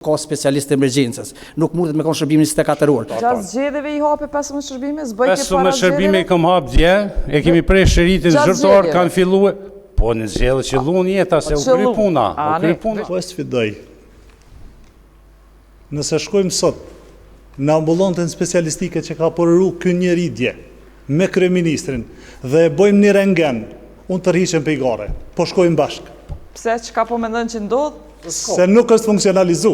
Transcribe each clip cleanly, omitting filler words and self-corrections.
ka specialist të emergjencës. Nuk mundet me konë shërbimin 24 orë. Gjatë zgjedhjeve i hapi 15 shërbime? Zbëjtje para zgjedhjeve? 15 shërbime i kam hap dje, e kemi prej shëritin zyrtar, kanë filluar. Po në zgjedhje që lunë jeta se u kry puna. Po e sfidoj. Nëse shkojmë sot në ambulantën specialistike që ka përru ky njeri dje, me kryeministrin, dhe e bojmë një rengen, unë tërhiqem pe i gare, po shkojmë bashkë. Pse, çka po mendon që ndodh? Se nuk është funksionalizu,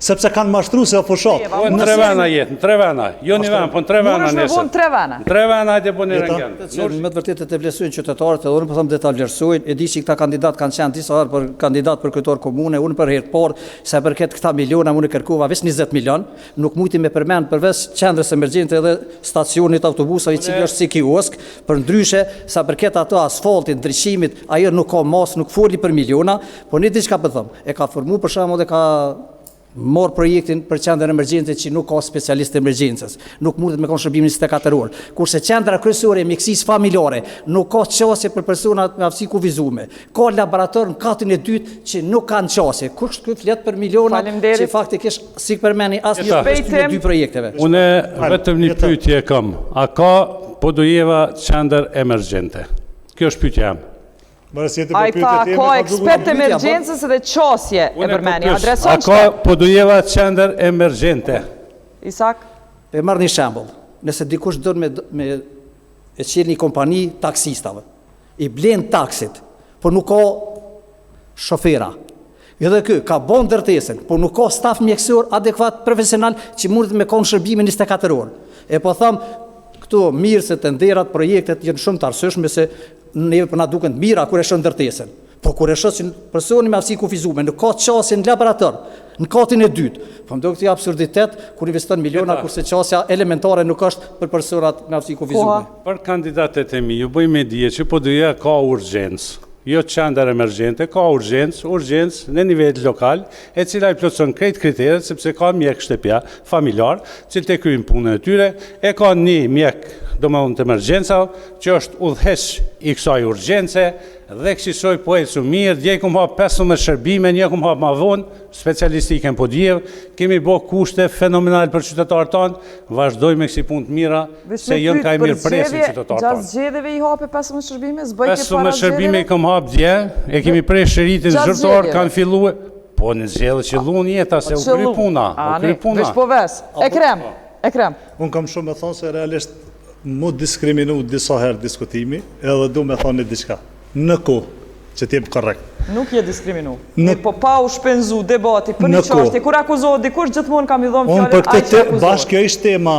sepse kanë mashtru se o fushat. Po në 3 vena jetë, në 3 vena, jo një ven, po në 3 vena nesër. Nuk është me vonë 3 vena? 3 vena hajde po një rengen. Me të vërtetë të vlerësojnë qytetarët, edhe unë po them dhe ta vlerësojnë, e di që këta kandidat kanë qenë disa herë për kandidat për kryetar komune, unë për herë të parë, sa përket këta miliona, unë kërkova veç 20 milion, nuk mujti me përmend përveç qendrës emergjente edhe stacionit autobusave i cili është si kiosk, përndryshe sa përket ato asfaltit, ndriçimit, ajo nuk ka mas, nuk foli për miliona, po një diçka po them, e ka formuar për shembull dhe ka morë projektin për qendrën emergjente që nuk ka specialist të emergjencës. Nuk mundet me konë shërbimin 24 orë. Kurse qendra kryesore e mjekësisë familjare nuk ka qasje për personat me aftësi kufizume. Ka laborator në katin e dytë që nuk kanë qasje. Kush këtë flet për miliona që faktikisht si përmeni asë një për dy projekteve. Une vetëm një pyetje kam. A ka Podujeva qendër emergjente? Kjo është pyetja jam. A i tha, ka ekspert emergjencës dhe qasje e përmeni, adreson qëta? A ka Podujeva qendër emergjente? Isak? E marrë një shembull, nëse dikush dërë me e qenë një kompani taksistave, i blen taksit, por nuk ka shofera. Edhe kë, ka bon dërtesën, por nuk ka staf mjekësor adekuat profesional që mundet me konë shërbimin 24 orë. E po thamë, këtu mirë se të nderat, projektet jenë shumë të arsyeshme se neve për na duken mira kur e shën ndërtesën. Po kur e shoh personi me aftësi kufizume, nuk ka qasje në laborator, në katin e dytë. Po më do këtë absurditet kur investon miliona kurse qasja elementare nuk është për personat me aftësi kufizume. Për kandidatet e mi, ju bëjmë dije që Podujeva ka urgjencë. Jo qendër emergjente, ka urgjencë në nivel lokal, e cila i plotëson krejt kriteret, sepse ka mjek shtëpia familjar, cilë të kryjnë punën e tyre, e ka një mjek domethënë të emergjenca, që është udhëheq i kësaj urgjence, dhe kësaj po e su mirë, dje kum hap 15 shërbime, një kum hap ma vonë, specialistike në Podujevë, kemi bo kushte fenomenal për qytetarët tanë, vazhdoj me kësi punë të mira, se jënë ka i mirë presin qytetarët tanë. Gjatë zgjedhjeve i hapi 15 shërbime, zbëjtje para zgjedhjeve? 15 shërbime i kam hap dje, e kemi prej shëritin zyrtar, kanë filluar, po në zgjedhje që lunë jeta, se u kry puna. Veç po ves, Ekrem. Unë kam shumë me thonë se realisht mu diskriminu disa herë diskutimi, edhe du me thonë një diçka. Në kohë, që t'jem korrekt. Nuk je diskriminu. Po pa u shpenzu debati për një qashti, kur akuzohet dikush gjithmonë kam i dhomë fjallin, ai që akuzohet. Bashkë kjo ishtë tema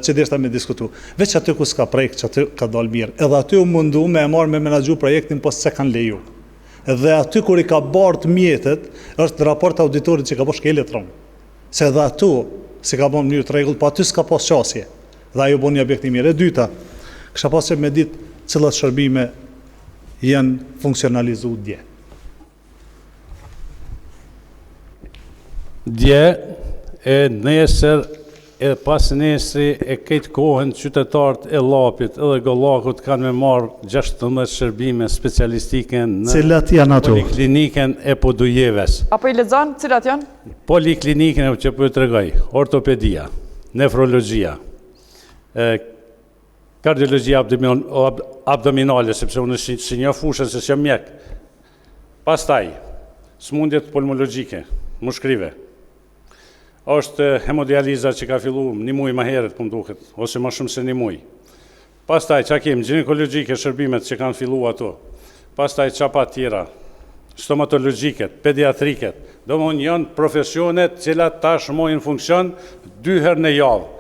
që deshta me diskutu. Veç aty ku s'ka projekt, që aty ka dalë mirë. Edhe aty u mundu me e marrë me menagju projektin, po se kanë leju. Edhe aty kur i ka bartë mjetet, është raport auditorit që ka po shkelet rëmë. Se edhe aty, si ka bon njërë të regull, po aty s'ka pas qasje. Dhe ajo bon një objekt i mirë. E dyta, kësha pas që me ditë cilat shërbime janë funksionalizu dje. Dje, e nesër, e pas nesri, e këtë kohën qytetarët e Lapit edhe Gollakut kanë me marrë 16 shërbime specialistike në Polikliniken e Podujevës. Apo i lexon, cilat janë? Polikliniken që po ju tregoj, ortopedia, nefrologjia, kardiologjia abdominale, sepse unë si një fushën se s'jam mjek. Pastaj, smundjet pulmologjike, mushkrive. Është hemodializa që ka fillu një muj ma heret, për më duket, ose ma shumë se një muj. Pastaj, që kemë ginekologjike shërbimet që kanë fillu ato. Pastaj, qapa tjera, stomatologjiket, pediatriket. Do më janë profesionet cilat tash mojnë funksion 2 herë në javë.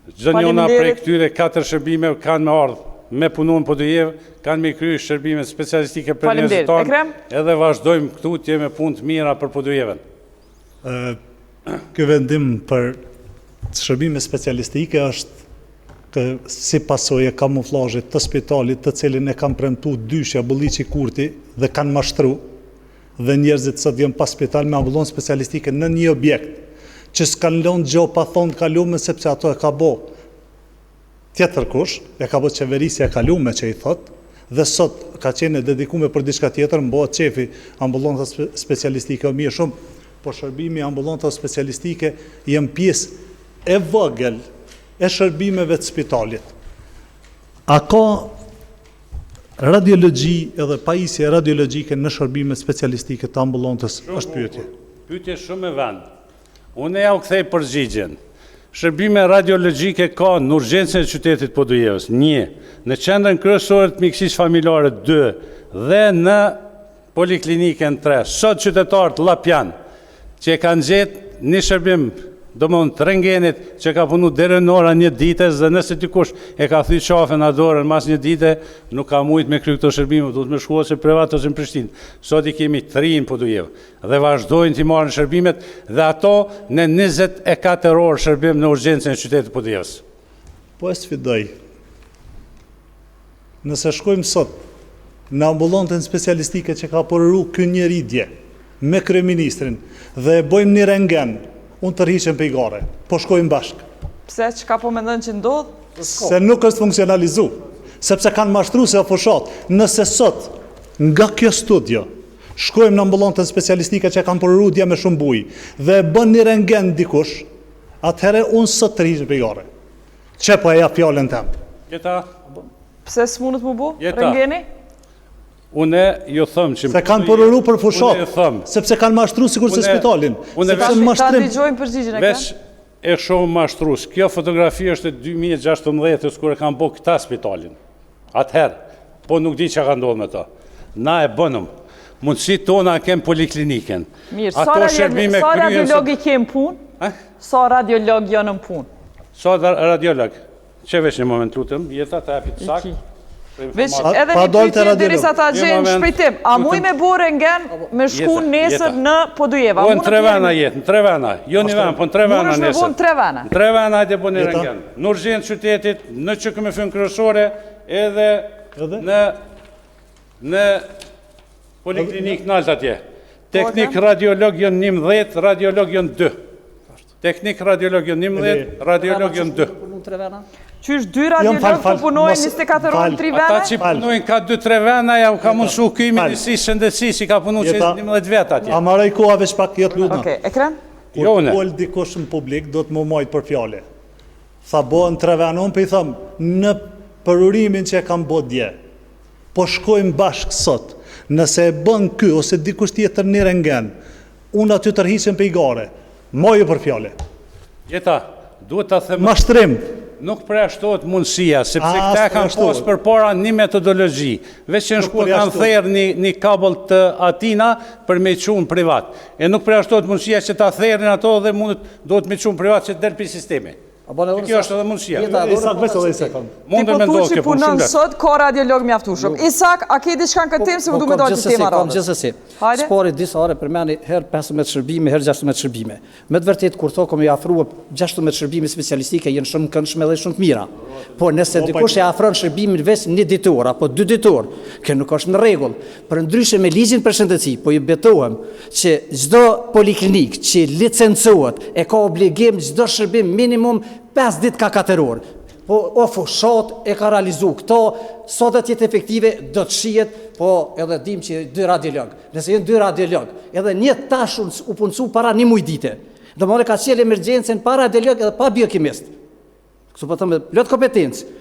Gjë njona prej këtyre 4 shërbime kanë me ardhë me punun Podujevë, kanë me kry shërbime specialistike për njerëzit tanë, edhe vazhdojmë këtu të jemi punë të mira për Podujevën. Ky vendim për shërbime specialistike është si pasojë kamuflazhit të spitalit të cilin e kanë premtu dyshja Bulliqi Kurti dhe kanë mashtru dhe njerëzit sot vjen pas spital me ambullancë specialistike në një objekt që s'kan lënë gjë pa thonë kalume sepse ato e ka bo tjetër kush, e ka bo qeverisja e kalume që i thot, dhe sot ka qenë dedikume për diçka tjetër, më bëhet qefi ambulancës specialistike o mirë shumë, po shërbimi ambulantave specialistike janë pjesë e vogël e shërbimeve të spitalit. A ka radiologji edhe pajisje radiologjike në shërbimet specialistike të ambulantës? Është pyetje. Pyetje shumë e vend. Unë ja u kthej përgjigjen. Shërbime radiologjike ka në urgjencën e qytetit Podujevës, 1, në qendrën kryesore të mjekësisë familjare 2 dhe në poliklinikën 3. Sot qytetarët Llapjan që e kanë gjetë një shërbim domthonjë të rentgenit që ka punu deri në ora 1 ditës dhe nëse dikush e ka thyr qafën në dorën mas 1 dite, nuk ka mujt me kry këto shërbime, duhet me shkuar se privat ose në Prishtinë. Sot i kemi 3 në Podujevë dhe vazhdojnë t'i marrin shërbimet dhe ato në 24 orë shërbim në urgjencën e qytetit Podujevës. Po e sfidoj. Nëse shkojmë sot në ambulantën specialistike që ka përru ky njeri dje me kryeministrin dhe e bëjmë një rentgen, unë të rriqem pe i gare, po shkojmë bashkë. Pse, çka po mendon që ndodh? Se nuk është funksionalizu, sepse kanë mashtru se o fushat. Nëse sot, nga kjo studio, shkojmë në ambulantën specialistike që kanë përru dje me shumë buj, dhe bën një rentgen dikush, atëhere unë sot të rriqem pe i gare. Që po e ja fjallën tem? Jeta, Pse s'mundet mu bu? Jeta. Rentgeni? unë ju thëmë që... Se kanë përru për fushat, Unë ju thëmë. sepse kanë mashtru sikur se spitalin. Unë Sepse Ta mashtrim... dëgjojmë përgjigjen e Veç e shumë mashtrus. Kjo fotografi është e 2016 kur e kanë bo këta spitalin. Atëherë, po nuk di që ka ndodhë me ta. Na e bënëm. Mundësi tona kem poliklinikën. Mirë, sa radiolog i kemë punë? Sa radiolog janë në punë? Sa radiolog? Që veç një moment lutëm, jeta të apit sakë. Veç edhe një pyetje derisa ta gjenë shpejtim. A muj me bu rentgen me shku nesër në Podujeva? Po në 3 vena jetë, në 3 vena. Jo një ven, po në 3 vena nesër. Mund është me bu në 3 vena? Në 3 vena hajde bu një rentgen. Në urgjencë qytetit, në QKMF-n kryesore, edhe në poliklinik në altë atje. Teknik radiolog janë 11, radiolog janë 2. Teknik radiolog janë 11, radiolog janë 2. Qysh 2 radiolog po punojnë 24 orë në 3 vena? Ata që punojnë ka 2-3 vena, ja u ka mundësu këj ministrisë shëndetësisë, i ka punu që 11 vetë atje. A maraj koha veç pak jetë lutën. Okej, ekran? Kur pol dikush në publik, do të më majtë për fjale. Tha bohen 3 vena, unë për i thëmë, në përurimin që e kam bo dje, po shkojmë bashkë sot, nëse e bën ky, ose dikush tjetër një rentgen, unë aty të rhiqem për i gare, majë për fjale. Jeta, duhet të themë... Mashtrim. Nuk preashtohet mundësia, sepse këta kanë posë për para një metodologji. Veç që në shku kanë therë një kabel të Atina për me qunë privat. E nuk preashtohet mundësia që ta therin ato dhe do të me qunë privat që të delë për sistemi. Kjo është edhe mundësia. Ti po thu që punon sot, ka radiolog mjaftueshëm. Isak, a ke diçka në këtë temë se më duhet me dalë që tema radhës? Gjithsesi. Spori disa orë përmeni herë 15 shërbime, herë 16 shërbime. Me të vërtetë kur thokom i afrua 16 shërbime specialistike janë shumë këndshme dhe shumë të mira. Po nëse dikush e afron shërbimin veç 1 ditor apo 2 ditor, kjo nuk është në rregull. Përndryshe me ligjin për shëndetësi, po i betohem që çdo poliklinik që licencohet e ka obligim çdo shërbim minimum 5 ditë ka 4 orë. Po o fushat e ka realizu këto, sot e tjetë efektive do të shijet, po edhe dim që 2 radiolog. Nëse jenë 2 radiolog, edhe një tash u punësu para 1 muj dite. Do mëre ka qelë emergjencën para radiolog edhe pa biokimist. Kështu po thëmë, plot kompetencë.